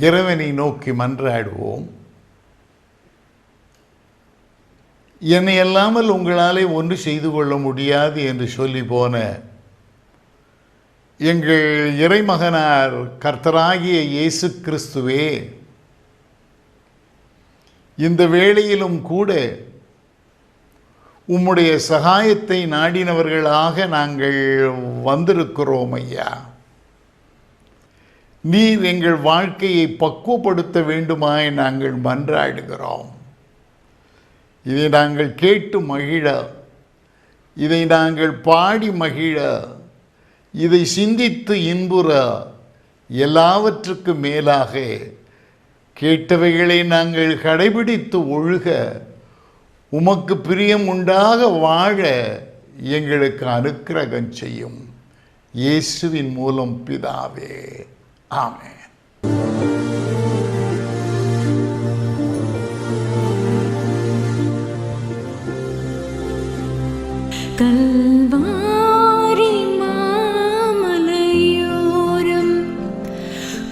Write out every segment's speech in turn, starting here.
இறைவனை நோக்கி மன்றாடுவோம். என்னை அல்லாமல் உங்களாலே ஒன்று செய்து கொள்ள முடியாது என்று சொல்லி போன எங்கள் இறைமகனார் கர்த்தராகிய இயேசு கிறிஸ்துவே, இந்த வேளையிலும் கூட உம்முடைய சகாயத்தை நாடினவர்களாக நாங்கள் வந்திருக்கிறோம் ஐயா. நீர் எங்கள் வாழ்க்கையை பக்குவப்படுத்த வேண்டுமாய் நாங்கள் மன்றாடுகிறோம். இதை நாங்கள் கேட்டு மகிழ, இதை நாங்கள் பாடி மகிழ, இதை சிந்தித்து இன்புற, எல்லாவற்றுக்கும் மேலாக கேட்டவைகளை நாங்கள் கடைபிடித்து ஒழுக, உமக்கு பிரியம் உண்டாக வாழ எங்களுக்கு அனுக்கிரகம் செய்யும். இயேசுவின் மூலம் பிதாவே, ஆமென். கல்வாரி மாமலையோரம்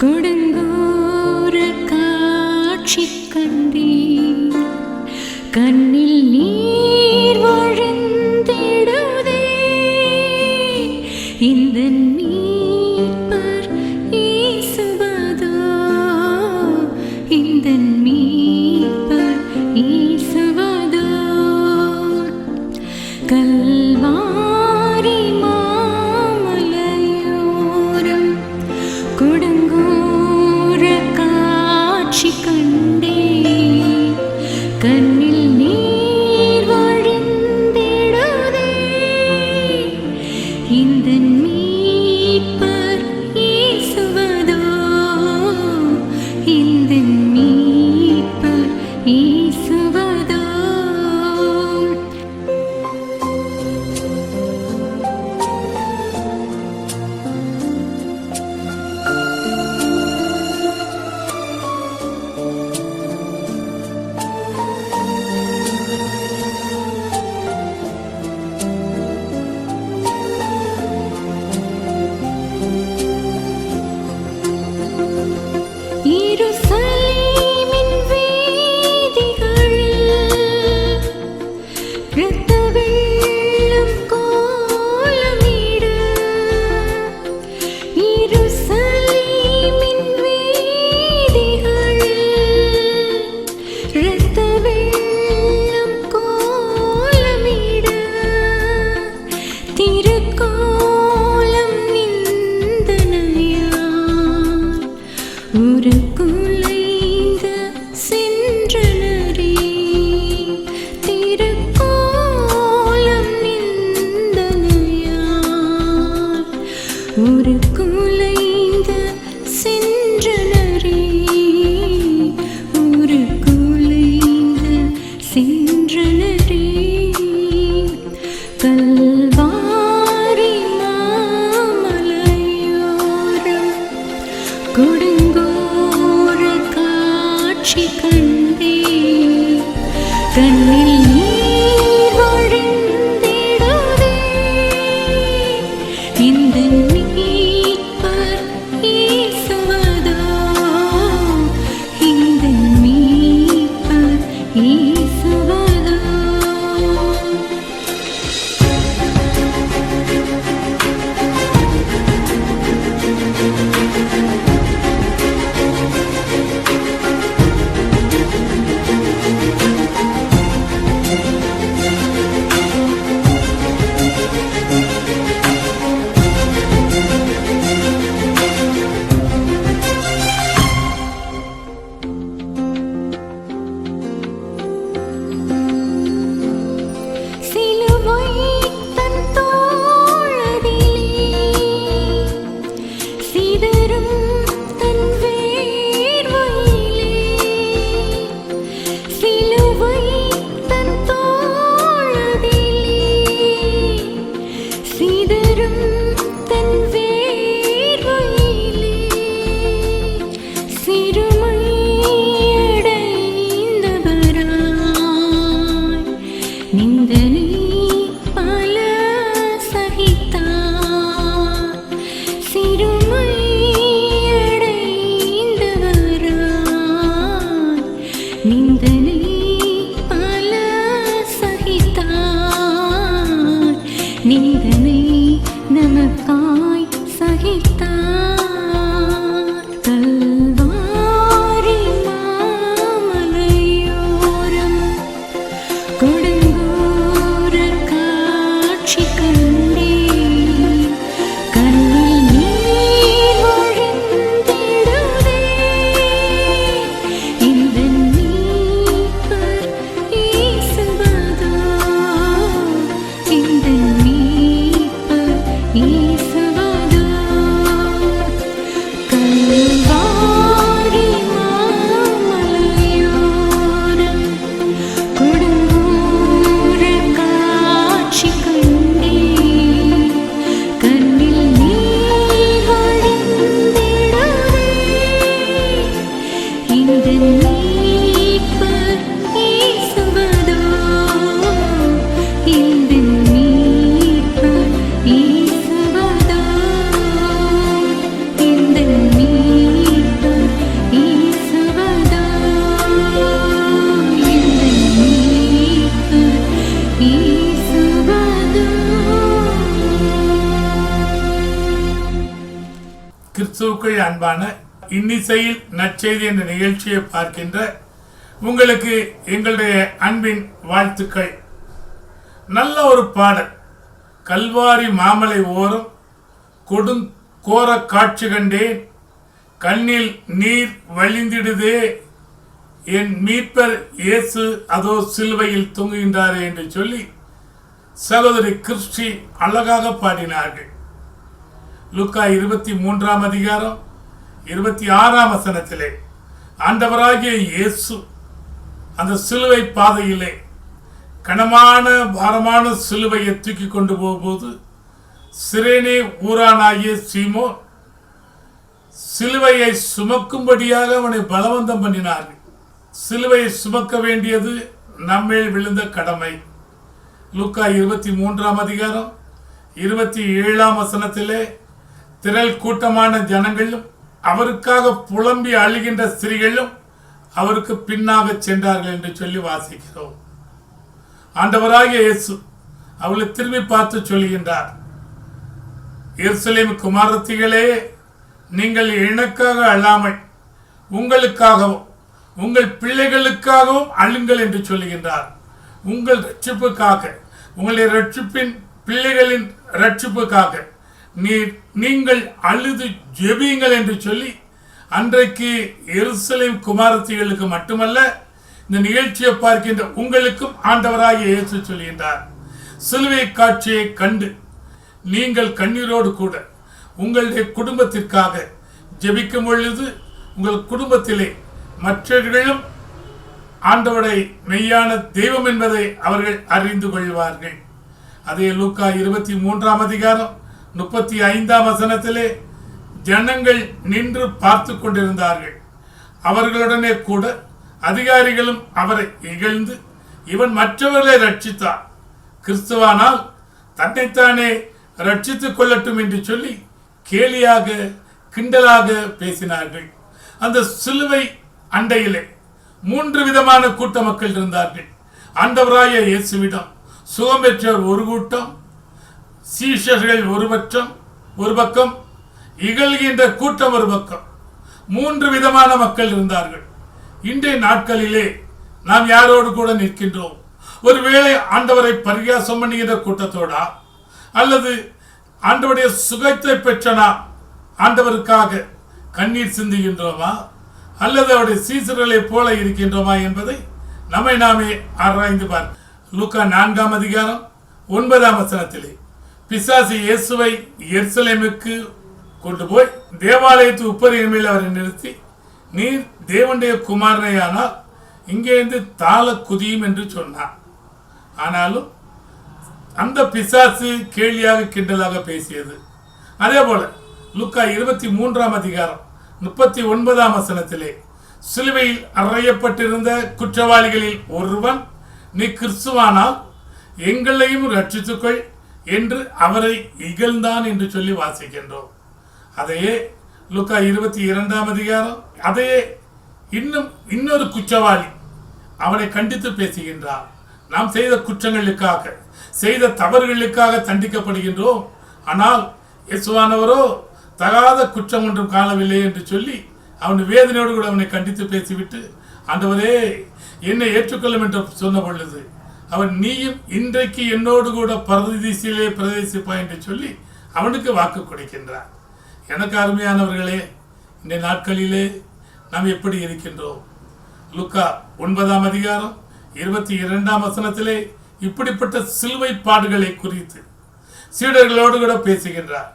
கொடுங்கோர காட்சி கண்டீர், கண்ணில் நீர் வழிந்திடுதே. இந்த மீட்பர் இயேசுவதோ, இந்த மீட்பர் இயேசுவதோ. கல்வாரி மாமலையோரம் கொடுங்கோர காட்சி கண்டே, கண்ணில் நீர் வழிந்திடுதே. இந்த மீட்பர் இயேசுவதோ, இந்த மீட்பர் இயேசுவதோ. எருசலேமின் வீதிகளில் இரத்த வெள்ளம் கோலமிட, எருசலேமின் வீதிகளில் இரத்த வெள்ளம் கோலமிட, திருக்கோலம் நிந்தனையால் ஒரு குலைந்த சென்றனரே. திருக்கோலம் நிந்தனையால் ஒரு குலைந்த சென்றனரே, ஒரு குலைந்த சென்றனரே. கல்வாரி மாமலையோரம் கொடுங்கோர காட்சி கண்டே, கண்ணில் நீர் வழிந்திடுதே. இந்த மீட்பர் இயேசுவதோ, இந்த மீட்பர் இயேசுவதோ. சகித்தார் கல்வாரி மாமலையோரம் கொடுங்கோர காட்சி கண்டேன் கண்ணில் நீர் வழிந்திடுதே இந்த மீட்பர் இயேசுவதோ இந்த மீட்பர் இயேசுவதோ கல்வாரி மாமலையோரம் கொடுங்கோர காட்சி கண்டேன் கண்ணில் நீர் வழிந்திடுதே இந்த மீட்பர் இயேசுவதோ இந்த மீட்பர் இயேசுவதோ இந்த மீட்பர் இயேசுவதோ இந்த மீட்பர் இயேசுவதோ. கிறிஸ்துவுக்குள் அன்பான இன்னிசையில் நற்செய்தி என்ற நிகழ்ச்சியை பார்க்கின்ற உங்களுக்கு எங்களுடைய அன்பின் வாழ்த்துக்கள். நல்ல ஒரு பாடல். கல்வாரி மாமலை ஓரம் கொடுங்கோர காட்சி கண்டேன் கண்ணில் நீர் வழிந்திடுதே என் மீட்பர் இயேசு அதோ சிலுவையில் தொங்குகின்றாரே என்று சொல்லி சகோதரி கிறிஸ்டி அழகாக பாடினார்கள். லூக்கா 23ஆம் அதிகாரம் 26ஆம் வசனத்திலே ஆண்டவராகிய இயேசு அந்த சிலுவை பாதையிலே கனமான பாரமான சிலுவையை தூக்கி கொண்டு போகும்போது சிரேனே ஊரானாகிய சீமோன் சிலுவையை சுமக்கும்படியாக அவனை பலவந்தம் பண்ணினார்கள். சிலுவையை சுமக்க வேண்டியது நம்மேல் விழுந்த கடமை. லூக்கா 23ஆம் அதிகாரம் 27ஆம் வசனத்திலே திரள் கூட்டமான ஜனங்களும் அவருக்காக புலம்பி அழுகின்ற ஸ்திரீகளும் அவருக்கு பின்னாக சென்றார்கள் என்று சொல்லி வாசிக்கிறோம். ஆண்டவராகிய இயேசு அவளை திரும்பி பார்த்து சொல்கின்றார், எருசலேம் குமாரத்திகளே, நீங்கள் எனக்காக அழாமல் உங்களுக்காகவும் உங்கள் பிள்ளைகளுக்காகவும் அழுங்கள் என்று சொல்லுகின்றார். உங்கள் ரட்சிப்புக்காக, உங்களுடைய ரட்சிப்பின் பிள்ளைகளின் ரட்சிப்புக்காக நீங்கள் அழுது ஜெபியுங்கள் என்று சொல்லி அன்றைக்கு எருசலேம் குமாரத்திகளுக்கு மட்டுமல்ல இந்த நிகழ்ச்சியை பார்க்கின்ற உங்களுக்கும் ஆண்டவராகிய இயேசு சொல்கின்றார். சிலுவை காட்சியை கண்டு நீங்கள் கண்ணீரோடு கூட உங்களுடைய குடும்பத்திற்காக ஜெபிக்கும் பொழுது உங்கள் குடும்பத்திலே மற்றவர்களும் ஆண்டவரை மெய்யான தெய்வம் என்பதை அவர்கள் அறிந்து கொள்வார்கள். அதே லூக்கா 23ஆம் அதிகாரம் 35ஆம் வசனத்திலே ஜனங்கள் நின்று பார்த்து கொண்டிருந்தார்கள். அவர்களுடனே கூட அதிகாரிகளும் அவரை இகழ்ந்து, இவன் மற்றவர்களை ரட்சித்தார், கிறிஸ்துவானால் தன்னைத்தானே ரட்சித்துக் கொள்ளட்டும் என்று சொல்லி கேலியாக கிண்டலாக பேசினார்கள். அந்த சிலுவை அண்டையிலே 3 விதமான கூட்ட மக்கள் இருந்தார்கள். ஆண்டவராகிய இயேசுவிடம் சுகம் பெற்றோர் ஒரு கூட்டம், சீஷர்கள் ஒரு பக்கம், இகழ்கின்ற கூட்டம் ஒரு பக்கம். 3 விதமான மக்கள் இருந்தார்கள். இன்றைய நாட்களிலே நாம் யாரோடு கூட நிற்கின்றோம்? ஒருவேளை ஆண்டவரை பரிகாசம் பண்ணுகின்ற கூட்டத்தோடா, அல்லது ஆண்டவருடைய சுகத்தை பெற்றனா ஆண்டவருக்காக கண்ணீர் சிந்துகின்றோமா, அல்லது அவருடைய சீசர்களை போல இருக்கின்றோமா என்பதை நம்மை நாமே ஆராய்ந்து பார்க்க. லூக்கா 4ஆம் அதிகாரம் 9ஆம் வசனத்திலே பிசாசு இயேசுவை எருசலேமுக்கு கொண்டு போய் தேவாலயத்து உப்பரியின் மேல் அவரை நிறுத்தி, நீர் தேவனுடைய குமாரனையானால் இங்கேருந்து தாள குதியும் என்று சொன்னார். ஆனாலும் அந்த பிசாசு கேலியாக கிண்டலாக பேசியது. அதே போல லூக்கா 23ஆம் அதிகாரம் 39ஆம் வசனத்திலே சிலுவையில் அறையப்பட்டிருந்த குற்றவாளிகளில் ஒருவன், நீ கிறிஸ்துவானால் எங்களையும் ரட்சித்துக்கொள் என்று அவரை இகழ்ந்தான் என்று சொல்லி வாசிக்கின்றோம். அதையே லூக்கா 22ஆம் அதிகாரம் அதையே இன்னொரு குற்றவாளி அவனை கண்டித்து பேசுகின்றார். நாம் செய்த குற்றங்களுக்காக, செய்த தவறுகளுக்காக தண்டிக்கப்படுகின்றோம். ஆனால் இயேசுவானவரோ தகாத குற்றம் ஒன்றும் காணவில்லை என்று சொல்லி அவன் வேதனையோடு கூட அவனை கண்டித்து பேசிவிட்டு, ஆண்டவரே என்னை ஏற்றுக்கொள்ளும் என்று சொன்ன பொழுது அவன் நீயும் இன்றைக்கு என்னோடு கூட பரதீசிலே பிரவேசிப்பாய் என்று சொல்லி அவனுக்கு வாக்கு கொடுக்கின்றான். எனக்கு அருமையானவர்களே, இந்த நாட்களிலே நாம் எப்படி இருக்கின்றோம்? லூக்கா 9ஆம் அதிகாரம் 22ஆம் வசனத்திலே இப்படிப்பட்ட சிலுவை பாடுகளை குறித்து சீடர்களோடு கூட பேசுகின்றார்.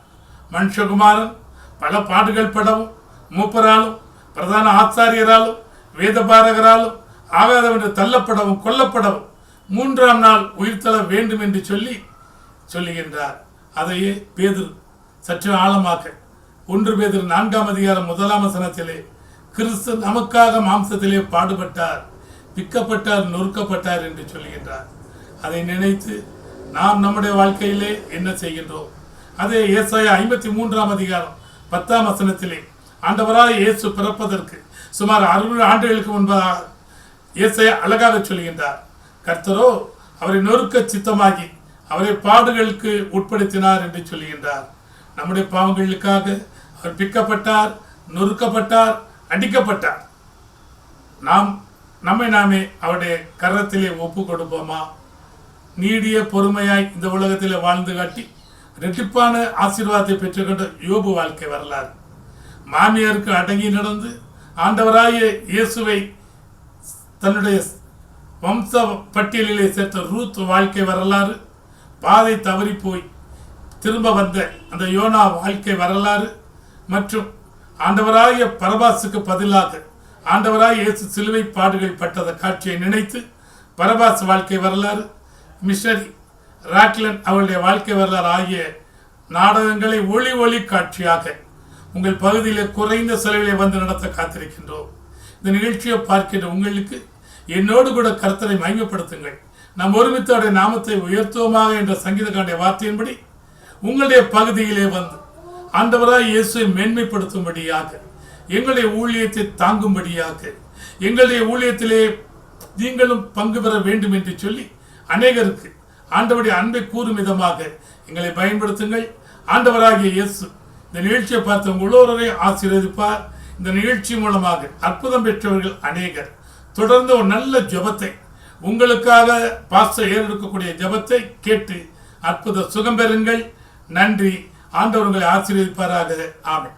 மனுஷகுமாரன் பல பாடுகள் படவும் மூப்பராலும் பிரதான ஆச்சாரியராலும் வேதபாரகராலும் ஆகாதவென்று தள்ளப்படவும் கொல்லப்படவும் 3ஆம் நாள் உயிர்த்தெழ வேண்டும் என்று சொல்லுகின்றார். அதையே பேதுரு சற்று ஆழமாக 1 பேதுரு 4ஆம் அதிகாரம் 1ஆம் வசனத்திலே கிறிஸ்து நமக்காக மாம்சத்திலே பாடுபட்டார், பிக்கப்பட்டார், நொறுக்கப்பட்டார் என்று சொல்லுகின்றார். அதை நினைத்து நாம் நம்முடைய வாழ்க்கையிலே என்ன செய்கின்றோம்? அதே ஏசாயா 53ஆம் அதிகாரம் 10ஆம் வசனத்திலே ஆண்டவராய் இயேசு பிறப்பதற்கு சுமார் 60 ஆண்டுகளுக்கு முன்பதாக ஏசாயா அழகாக சொல்கின்றார். கர்த்தரோ அவரை நொறுக்க சித்தமாகி அவரை பாடுகளுக்கு உட்படுத்தினார் என்று சொல்லுகின்றார். நம்முடைய பாவங்களுக்காக அவர் பிக்கப்பட்டார், நொறுக்கப்பட்டார், அடிக்கப்பட்டார். நம்மை நாமே அவருடைய கரத்திலே ஒப்பு கொடுப்போமா? நீடிய பொறுமையாய் இந்த உலகத்திலே வாழ்ந்து காட்டி இரட்டிப்பான ஆசீர்வாதத்தை பெற்றுக்கொண்ட யோபு வாழ்க்கை வரலாறு. மாமியாருக்கு அடங்கி நடந்து ஆண்டவராய இயேசுவை தன்னுடைய வம்ச பட்டியலிலே சேர்த்த ரூத் வாழ்க்கை வரலாறு. பாதை தவறி போய் திரும்ப வந்த அந்த யோனா வாழ்க்கை வரலாறு மற்றும் ஆண்டவராய பரபாசுக்கு பதிலாக ஆண்டவராய் இயேசு சிலுவை பாடுகள் பட்டத காட்சியை நினைத்து பரபாஸ் வாழ்க்கை வரலாறு, மிஷனரி ராக்லன் அவருடைய வாழ்க்கை வரலாறு ஆகிய நாடகங்களை ஒளி காட்சியாக உங்கள் பகுதியிலே குறைந்த செலவிலே வந்து நடத்த காத்திருக்கின்றோம். இந்த நிகழ்ச்சியை பார்க்கின்ற உங்களுக்கு என்னோடு கூட கர்த்தரை மகிமைப்படுத்துங்கள். நாம் ஒருமித்தோடைய நாமத்தை உயர்த்துவோமாக என்ற சங்கீதக்காரனுடைய வார்த்தையின்படி உங்களுடைய பகுதியிலே வந்து ஆண்டவராய் இயேசுவை மேன்மைப்படுத்தும்படியாக, எங்களுடைய ஊழியத்தை தாங்கும்படியாக, எங்களுடைய ஊழியத்திலே நீங்களும் பங்கு பெற வேண்டும் என்று சொல்லி அநேகருக்கு ஆண்டவருடைய அன்பை கூறும் விதமாக எங்களை பயன்படுத்துங்கள். ஆண்டவராகிய இயேசு இந்த நிகழ்ச்சியை பார்த்து உங்களோரை ஆசீர்வதிப்பார். இந்த நிகழ்ச்சி மூலமாக அற்புதம் பெற்றவர்கள் அநேகர். தொடர்ந்து ஒரு நல்ல ஜெபத்தை உங்களுக்காக பாஸ்டர் ஏறெடுக்கக்கூடிய ஜெபத்தை கேட்டு அற்புத சுகம் பெறுங்கள். நன்றி. ஆண்டவர் உங்களை ஆசீர்வதிப்பாராக. ஆமென்.